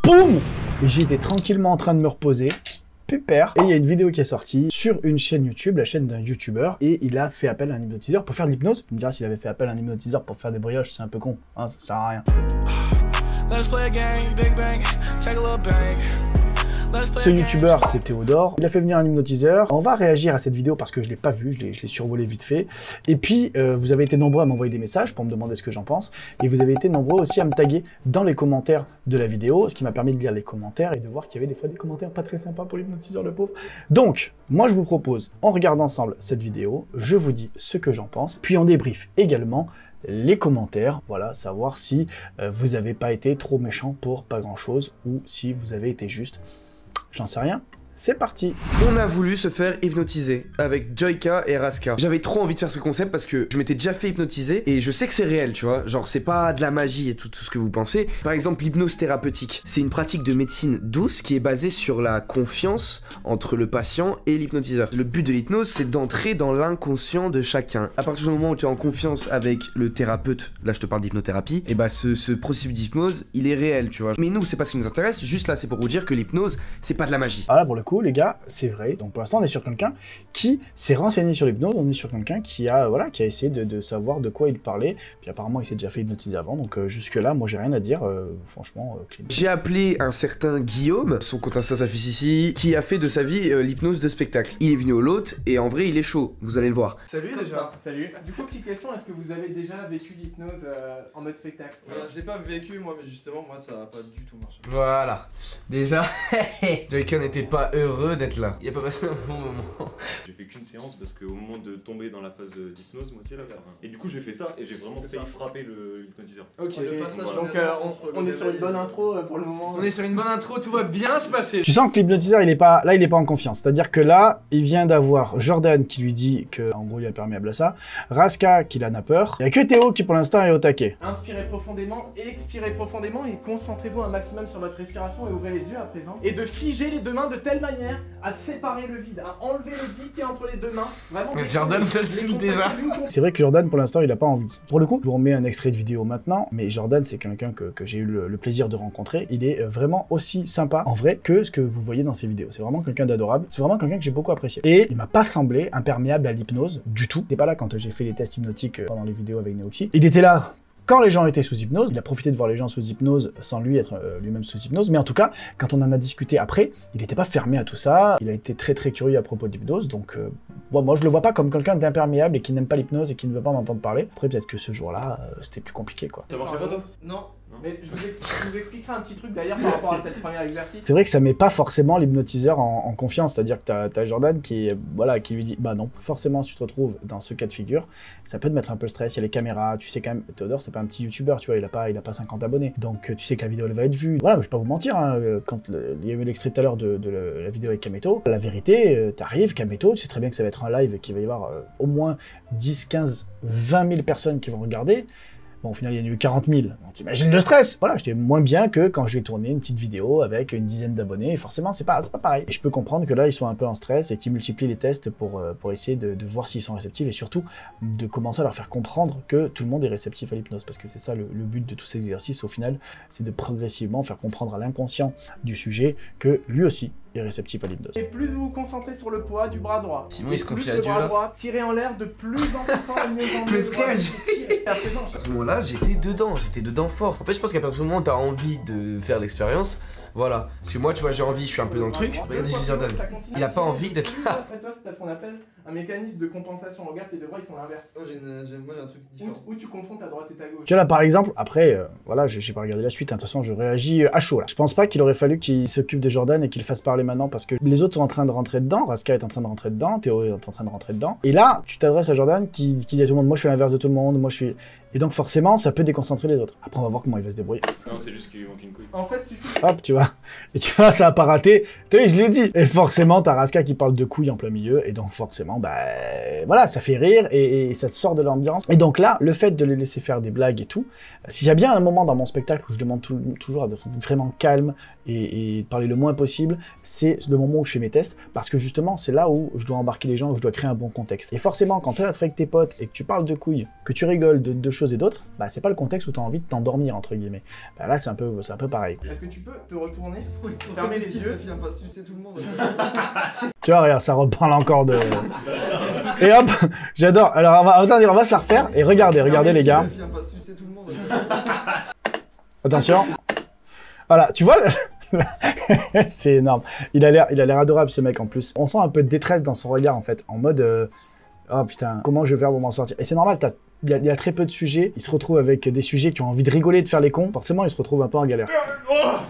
boum! Et j'étais tranquillement en train de me reposer. Super. Et il y a une vidéo qui est sortie sur une chaîne YouTube, la chaîne d'un YouTuber, et il a fait appel à un hypnotiseur pour faire de l'hypnose. Tu me diras, s'il avait fait appel à un hypnotiseur pour faire des brioches, c'est un peu con, hein, ça sert à rien. Ce youtubeur, c'est Théodore. Il a fait venir un hypnotiseur. On va réagir à cette vidéo parce que je l'ai pas vue, je l'ai survolé vite fait. Et puis, vous avez été nombreux à m'envoyer des messages pour me demander ce que j'en pense. Et vous avez été nombreux aussi à me taguer dans les commentaires de la vidéo, ce qui m'a permis de lire les commentaires et de voir qu'il y avait des fois des commentaires pas très sympas pour l'hypnotiseur, le pauvre. Donc, moi je vous propose, on regarde ensemble cette vidéo, je vous dis ce que j'en pense, puis on débriefe également les commentaires, voilà, savoir si vous n'avez pas été trop méchant pour pas grand chose ou si vous avez été juste. J'en sais rien. C'est parti. On a voulu se faire hypnotiser avec Joyka et Raska. J'avais trop envie de faire ce concept parce que je m'étais déjà fait hypnotiser et je sais que c'est réel, tu vois. Genre, c'est pas de la magie et tout ce que vous pensez. Par exemple, l'hypnose thérapeutique. C'est une pratique de médecine douce qui est basée sur la confiance entre le patient et l'hypnotiseur. Le but de l'hypnose, c'est d'entrer dans l'inconscient de chacun. À partir du moment où tu es en confiance avec le thérapeute, là je te parle d'hypnothérapie, et bah ce processus d'hypnose, il est réel, tu vois. Mais nous, c'est pas ce qui nous intéresse. Juste là, c'est pour vous dire que l'hypnose, c'est pas de la magie. Voilà, pour le coup, les gars, c'est vrai. Donc pour l'instant, on est sur quelqu'un qui s'est renseigné sur l'hypnose, on est sur quelqu'un qui a, voilà, qui a essayé de savoir de quoi il parlait. Puis apparemment, il s'est déjà fait hypnotiser avant. Donc jusque-là, moi, j'ai rien à dire, franchement, clean. J'ai appelé un certain Guillaume, son compte Insta s'affiche ici, qui a fait de sa vie l'hypnose de spectacle. Il est venu au lot et en vrai, il est chaud. Vous allez le voir. Salut déjà. Salut. Du coup, petite question, est-ce que vous avez déjà vécu l'hypnose en mode spectacle? Voilà, je l'ai pas vécu moi, mais justement, moi ça a pas du tout marché. Voilà. Déjà, Joyka n'était pas heureux d'être là. Il a pas passé un bon moment. J'ai fait qu'une séance parce qu'au moment de tomber dans la phase d'hypnose, moitié là, et du coup j'ai fait ça et j'ai vraiment failli frapper le hypnotiseur. Ok, Le passage donc on est sur une bonne intro pour le moment. On est sur une bonne intro, tout va bien se passer. Tu sens que l'hypnotiseur, il est pas en confiance. C'est-à-dire que là, il vient d'avoir Jordan qui lui dit que, en gros, il est imperméable à ça. Raska qui en a peur. Il n'y a que Théo qui, pour l'instant, est au taquet. Inspirez profondément, expirez profondément et concentrez-vous un maximum sur votre respiration et ouvrez les yeux à présent. Et de figer les deux mains de telle manière à séparer le vide, à enlever le vide qui est entre les deux mains. Vraiment. Jordan se le saoule déjà. C'est vrai que Jordan, pour l'instant, il a pas envie. Pour le coup, je vous remets un extrait de vidéo maintenant, mais Jordan, c'est quelqu'un que j'ai eu le plaisir de rencontrer. Il est vraiment aussi sympa, en vrai, que ce que vous voyez dans ses vidéos. C'est vraiment quelqu'un d'adorable. C'est vraiment quelqu'un que j'ai beaucoup apprécié. Et il m'a pas semblé imperméable à l'hypnose du tout. Il était pas là quand j'ai fait les tests hypnotiques pendant les vidéos avec Neoxy. Il était là quand les gens étaient sous hypnose. Il a profité de voir les gens sous hypnose sans lui être lui-même sous hypnose. Mais en tout cas, quand on en a discuté après, il n'était pas fermé à tout ça. Il a été très très curieux à propos de l'hypnose. Donc bon, moi je le vois pas comme quelqu'un d'imperméable et qui n'aime pas l'hypnose et qui ne veut pas en entendre parler. Après peut-être que ce jour-là, c'était plus compliqué quoi. Ça marchait pas toi? Non. Mais je vous expliquerai un petit truc d'ailleurs par rapport à cette première exercice. C'est vrai que ça met pas forcément l'hypnotiseur en confiance, c'est-à-dire que t'as Jordan qui lui dit bah non, forcément si tu te retrouves dans ce cas de figure, ça peut te mettre un peu le stress, il y a les caméras, tu sais quand même, Théodore c'est pas un petit youtubeur, tu vois, il a pas 50 abonnés, donc tu sais que la vidéo elle va être vue. Voilà, mais je vais pas vous mentir, hein, quand il y a eu l'extrait tout à l'heure de la vidéo avec Kameto, la vérité, t'arrives, Kameto, tu sais très bien que ça va être un live, qu'il va y avoir au moins 10, 15, 20 000 personnes qui vont regarder. Bon, au final, il y en a eu 40 000. Donc, t'imagines le stress. Voilà, j'étais moins bien que quand je vais tourner une petite vidéo avec une dizaine d'abonnés. Et forcément, c'est pas pareil. Et je peux comprendre que là, ils sont un peu en stress et qu'ils multiplient les tests pour essayer de voir s'ils sont réceptifs et surtout de commencer à leur faire comprendre que tout le monde est réceptif à l'hypnose. Parce que c'est ça le but de tous ces exercices, au final, c'est de progressivement faire comprendre à l'inconscient du sujet que lui aussi est réceptif à l'hypnose. Et plus vous vous concentrez sur le poids du bras droit, Simon, il se confie à le Dieu, bras là. droit, tirez en l'air de plus en plus fort et mieux en mieux. Mais frère, à présent, à ce moment-là, j'étais dedans fort. En fait, je pense qu'à partir du moment où t'as envie de faire l'expérience, voilà. Parce que moi, tu vois, j'ai envie, je suis un peu dans le truc. Regardez Jordan, il a pas envie d'être là. Toi, c'est ce qu'on appelle un mécanisme de compensation. Regarde, tes deux bras, ils font l'inverse. Moi j'ai un truc différent. Où tu confonds ta droite et ta gauche. Tu vois là par exemple, après, voilà, j'ai pas regardé la suite, hein, de toute façon je réagis à chaud là. Je pense pas qu'il aurait fallu qu'il s'occupe de Jordan et qu'il fasse parler maintenant parce que les autres sont en train de rentrer dedans, Raska est en train de rentrer dedans, Théo est en train de rentrer dedans. Et là, tu t'adresses à Jordan qui dit à tout le monde, moi je fais l'inverse de tout le monde, moi je suis... Et donc forcément, ça peut déconcentrer les autres. Après on va voir comment il va se débrouiller. Non, c'est juste qu'il lui manque une couille. En fait, suffit. Hop, tu vois. Et tu vois, ça a pas raté. Tu vois, je l'ai dit. Et forcément, t'as Raska qui parle de couilles en plein milieu et donc forcément, forcément, bah voilà, ça fait rire et ça te sort de l'ambiance. Et donc là, le fait de les laisser faire des blagues et tout, s'il y a bien un moment dans mon spectacle où je demande toujours d'être vraiment calme et de parler le moins possible, c'est le moment où je fais mes tests, parce que justement, c'est là où je dois embarquer les gens, où je dois créer un bon contexte. Et forcément, quand tu es avec tes potes et que tu parles de couilles, que tu rigoles de choses et d'autres, bah c'est pas le contexte où tu as envie de t'endormir, entre guillemets. Bah là, c'est un peu pareil. Est-ce que tu peux te retourner, fermer les yeux? Il vient pas sucer tout le monde. Tu vois, regarde, ça reparle encore de... Et hop, j'adore. Alors, on va se la refaire. Et regardez les gars. Il vient pas sucer tout le monde. Attention. Voilà, tu vois, c'est énorme. Il a l'air adorable, ce mec, en plus. On sent un peu de détresse dans son regard, en fait. En mode, oh putain, comment je vais faire pour m'en sortir? Et c'est normal, il y a très peu de sujets. Il se retrouve avec des sujets qui ont envie de rigoler, de faire les cons. Forcément, il se retrouve un peu en galère.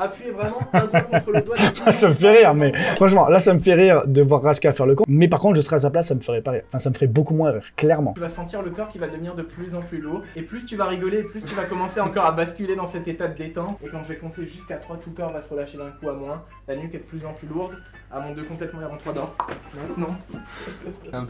Appuyez vraiment un doigt contre le doigt. Ça me fait rire, mais franchement, là, ça me fait rire de voir Raska faire le con. Mais par contre, je serais à sa place, ça me ferait pas rire. Enfin, ça me ferait beaucoup moins rire, clairement. Tu vas sentir le corps qui va devenir de plus en plus lourd. Et plus tu vas rigoler, et plus tu vas commencer encore à basculer dans cet état de détente. Et quand je vais compter jusqu'à 3, tout le corps va se relâcher d'un coup à moins. La nuque est de plus en plus lourde. Avant 2 complètement et avant 3 d'or. Maintenant. Un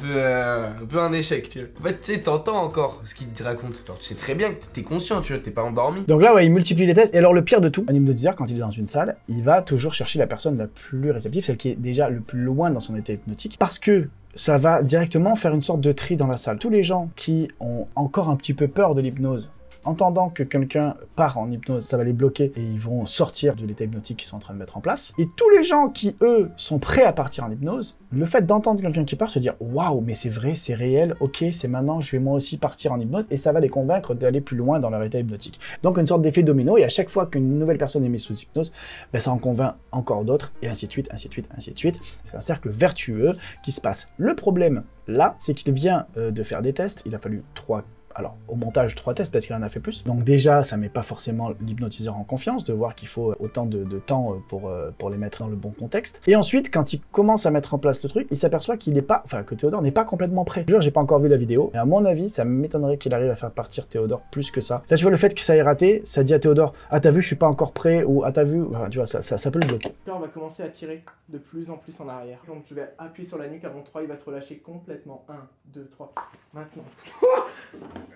peu un échec, tu vois. En fait, tu sais, t'entends encore ce qu'il te raconte. Genre, tu sais très bien que t'es conscient, tu vois, t'es pas endormi. Donc là, ouais, il multiplie les tests. Et alors, le pire de tout, un hypnotiseur, quand il est dans une salle, il va toujours chercher la personne la plus réceptive, celle qui est déjà le plus loin dans son état hypnotique, parce que ça va directement faire une sorte de tri dans la salle. Tous les gens qui ont encore un petit peu peur de l'hypnose, entendant que quelqu'un part en hypnose, ça va les bloquer et ils vont sortir de l'état hypnotique qu'ils sont en train de mettre en place. Et tous les gens qui, eux, sont prêts à partir en hypnose, le fait d'entendre quelqu'un qui part, se dire « Waouh, mais c'est vrai, c'est réel, ok, c'est maintenant, je vais moi aussi partir en hypnose » et ça va les convaincre d'aller plus loin dans leur état hypnotique. Donc une sorte d'effet domino, et à chaque fois qu'une nouvelle personne est mise sous hypnose, ben, ça en convainc encore d'autres, et ainsi de suite, ainsi de suite, ainsi de suite. C'est un cercle vertueux qui se passe. Le problème, là, c'est qu'il vient de faire des tests, il a fallu 3 Alors, au montage, 3 tests, parce qu'il en a fait plus. Donc déjà, ça met pas forcément l'hypnotiseur en confiance, de voir qu'il faut autant de temps pour les mettre dans le bon contexte. Et ensuite, quand il commence à mettre en place le truc, il s'aperçoit qu'il n'est pas, enfin, que Théodore n'est pas complètement prêt. Je jure, j'ai pas encore vu la vidéo, mais à mon avis, ça m'étonnerait qu'il arrive à faire partir Théodore plus que ça. Là, tu vois, le fait que ça ait raté, ça dit à Théodore, ah, t'as vu, je suis pas encore prêt, ou ah, t'as vu, enfin, tu vois, ça peut le bloquer. Le corps va commencer à tirer de plus en plus en arrière. Donc je vais appuyer sur la nuque avant 3, il va se relâcher complètement. 1, 2, 3, maintenant.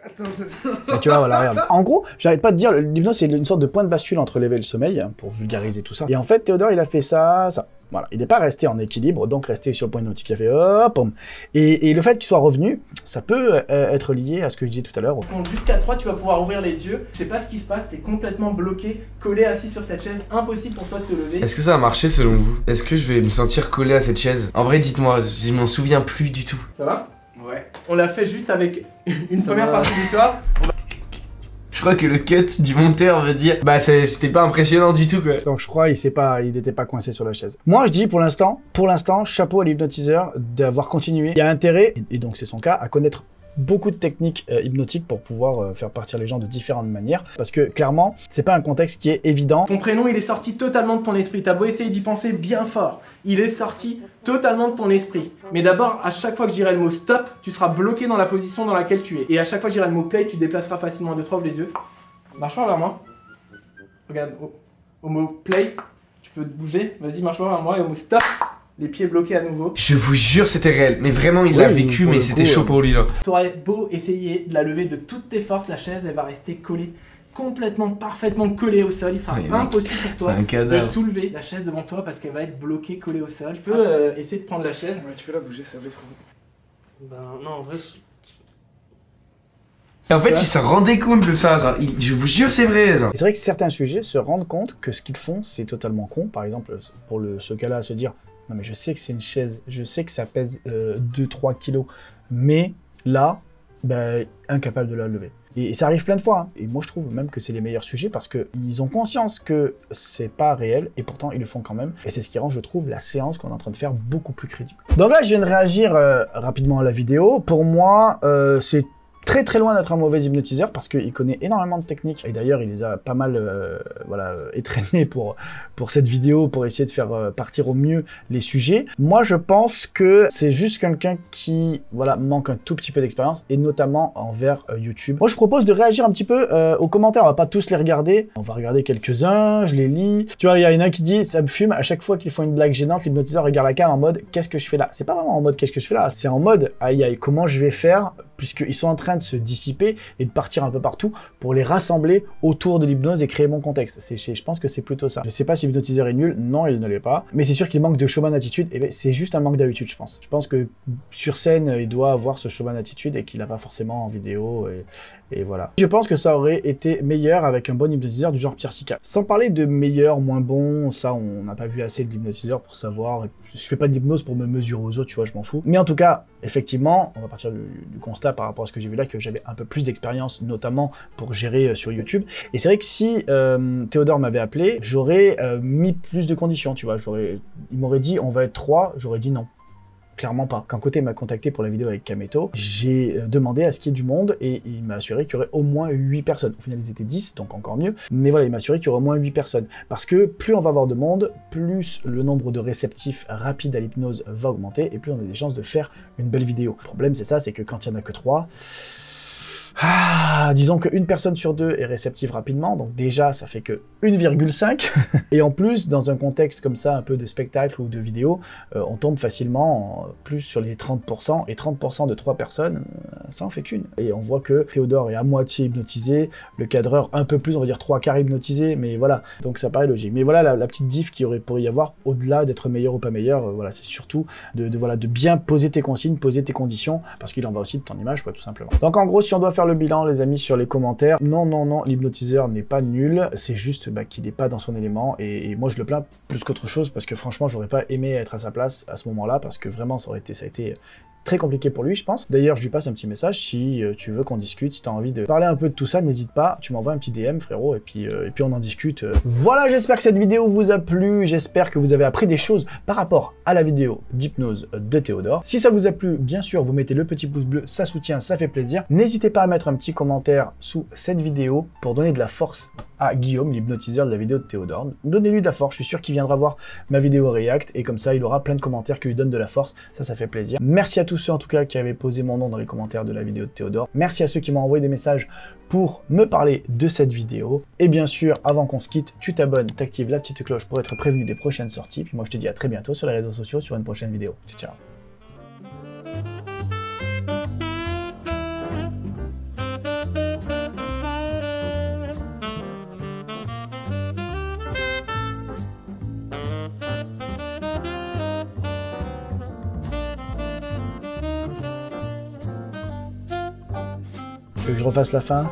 Et tu vois, voilà, regarde. En gros, j'arrête pas de dire, l'hypnose, c'est une sorte de point de bascule entre l'éveil et le sommeil, hein, pour vulgariser tout ça. Et en fait, Théodore, il a fait ça. Voilà, il n'est pas resté en équilibre, donc resté sur le point hypnotique. Il a fait hop, et le fait qu'il soit revenu, ça peut être lié à ce que je disais tout à l'heure. Donc jusqu'à 3, tu vas pouvoir ouvrir les yeux. Je sais pas ce qui se passe, t'es complètement bloqué, collé, assis sur cette chaise, impossible pour toi de te lever. Est-ce que ça a marché selon vous? Est-ce que je vais me sentir collé à cette chaise? En vrai, dites-moi, je m'en souviens plus du tout. Ça va? Ouais. On l'a fait juste avec une première partie du corps. Je crois que le cut du monteur veut dire bah c'était pas impressionnant du tout quoi. Donc je crois il n'était pas coincé sur la chaise. Moi je dis pour l'instant, chapeau à l'hypnotiseur d'avoir continué. Il y a intérêt, et donc c'est son cas, à connaître beaucoup de techniques hypnotiques pour pouvoir faire partir les gens de différentes manières, parce que clairement c'est pas un contexte qui est évident. Ton prénom il est sorti totalement de ton esprit, t'as beau essayer d'y penser bien fort, il est sorti totalement de ton esprit. Mais d'abord, à chaque fois que je dirai le mot stop, tu seras bloqué dans la position dans laquelle tu es. Et à chaque fois que je dirai le mot play, tu déplaceras facilement 1, 2, 3, ouvre les yeux. Marche-toi vers moi. Regarde, au mot play, tu peux te bouger, vas-y marche-toi vers moi, et au mot stop, les pieds bloqués à nouveau. Je vous jure c'était réel, mais vraiment il l'a vécu, mais c'était chaud pour lui là. T'aurais beau essayer de la lever de toutes tes forces, la chaise elle va rester collée, complètement, parfaitement collée au sol. Il sera impossible pour toi de soulever la chaise devant toi parce qu'elle va être bloquée, collée au sol. Je peux essayer de prendre la chaise. Ouais, tu peux la bouger, ça va être Ben non, en vrai... Et en fait, il se rendait compte de ça, genre, je vous jure, c'est vrai, genre. C'est vrai que certains sujets se rendent compte que ce qu'ils font, c'est totalement con. Par exemple, pour ce cas-là, se dire, non mais je sais que c'est une chaise, je sais que ça pèse 2-3 kilos, mais là, ben, incapable de la lever. Et ça arrive plein de fois, hein. Et moi je trouve même que c'est les meilleurs sujets parce qu'ils ont conscience que c'est pas réel et pourtant ils le font quand même. Et c'est ce qui rend, je trouve, la séance qu'on est en train de faire beaucoup plus crédible. Donc là, je viens de réagir rapidement à la vidéo. Pour moi, c'est très très loin d'être un mauvais hypnotiseur parce qu'il connaît énormément de techniques. Et d'ailleurs, il les a pas mal étraînés pour cette vidéo, pour essayer de faire partir au mieux les sujets. Moi, je pense que c'est juste quelqu'un qui manque un tout petit peu d'expérience, et notamment envers YouTube. Moi, je propose de réagir un petit peu aux commentaires. On va pas tous les regarder. On va regarder quelques-uns, je les lis. Tu vois, il y en a qui dit, ça me fume, à chaque fois qu'ils font une blague gênante, l'hypnotiseur regarde la cam en mode, qu'est-ce que je fais là? C'est pas vraiment en mode, qu'est-ce que je fais là? C'est en mode, aïe aïe, comment je vais faire, puisqu'ils sont en train de se dissiper et de partir un peu partout pour les rassembler autour de l'hypnose et créer mon contexte. Je pense que c'est plutôt ça. Je sais pas si l'hypnotiseur est nul, non, il ne l'est pas. Mais c'est sûr qu'il manque de showman attitude, et c'est juste un manque d'habitude, je pense. Je pense que sur scène, il doit avoir ce showman attitude et qu'il n'a pas forcément en vidéo, et voilà. Je pense que ça aurait été meilleur avec un bon hypnotiseur du genre Pierre Sica. Sans parler de meilleur, moins bon, ça on n'a pas vu assez de l'hypnotiseur pour savoir. Je fais pas de l'hypnose pour me mesurer aux autres, tu vois, je m'en fous. Mais en tout cas, effectivement, on va partir du constat par rapport à ce que j'ai vu là, que j'avais un peu plus d'expérience, notamment pour gérer sur YouTube. Et c'est vrai que si Théodore m'avait appelé, j'aurais mis plus de conditions, tu vois. Il m'aurait dit, on va être 3, j'aurais dit non. Clairement pas. Quand Côté m'a contacté pour la vidéo avec Kameto, j'ai demandé à ce qu'il y ait du monde et il m'a assuré qu'il y aurait au moins 8 personnes. Au final, ils étaient 10, donc encore mieux. Mais voilà, il m'a assuré qu'il y aurait au moins 8 personnes. Parce que plus on va avoir de monde, plus le nombre de réceptifs rapides à l'hypnose va augmenter et plus on a des chances de faire une belle vidéo. Le problème, c'est ça, c'est que quand il n'y en a que 3... disons qu'une personne sur 2 est réceptive rapidement, donc déjà ça fait que 1,5. Et en plus, dans un contexte comme ça, un peu de spectacle ou de vidéo, on tombe facilement plus sur les 30%, et 30% de 3 personnes, ça en fait qu'une. Et on voit que Théodore est à moitié hypnotisé, le cadreur un peu plus, on va dire 3/4 hypnotisé, mais voilà, donc ça paraît logique. Mais voilà la petite diff qu'il pourrait y avoir, au-delà d'être meilleur ou pas meilleur, voilà, c'est surtout de bien poser tes consignes, poser tes conditions, parce qu'il en va aussi de ton image, quoi, tout simplement. Donc en gros, si on doit faire le bilan, les amis, sur les commentaires, non, l'hypnotiseur n'est pas nul, c'est juste qu'il n'est pas dans son élément, et moi je le plains plus qu'autre chose, parce que franchement, j'aurais pas aimé être à sa place à ce moment-là, parce que vraiment, ça a été très compliqué pour lui, je pense. D'ailleurs, je lui passe un petit message, si tu veux qu'on discute, si tu as envie de parler un peu de tout ça, n'hésite pas, tu m'envoies un petit DM, frérot, et puis on en discute. Voilà, j'espère que cette vidéo vous a plu, j'espère que vous avez appris des choses par rapport à la vidéo d'hypnose de Théodore. Si ça vous a plu, bien sûr, vous mettez le petit pouce bleu, ça soutient, ça fait plaisir. N'hésitez pas à mettre un petit commentaire sous cette vidéo pour donner de la force à Guillaume, l'hypnotiseur de la vidéo de Théodore. Donnez-lui de la force, je suis sûr qu'il viendra voir ma vidéo React, et comme ça, il aura plein de commentaires qui lui donnent de la force, ça fait plaisir. Merci à tous ceux, en tout cas, qui avaient posé mon nom dans les commentaires de la vidéo de Théodore. Merci à ceux qui m'ont envoyé des messages pour me parler de cette vidéo. Et bien sûr, avant qu'on se quitte, tu t'abonnes, t'actives la petite cloche pour être prévenu des prochaines sorties. Puis moi, je te dis à très bientôt sur les réseaux sociaux, sur une prochaine vidéo. Ciao, ciao. Tu veux que je refasse la fin?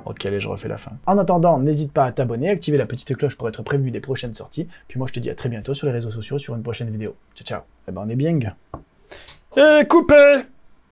Ok, allez, je refais la fin. En attendant, n'hésite pas à t'abonner, activer la petite cloche pour être prévenu des prochaines sorties. Puis moi, je te dis à très bientôt sur les réseaux sociaux, sur une prochaine vidéo. Ciao, ciao. Eh ben, on est bien. Et coupé!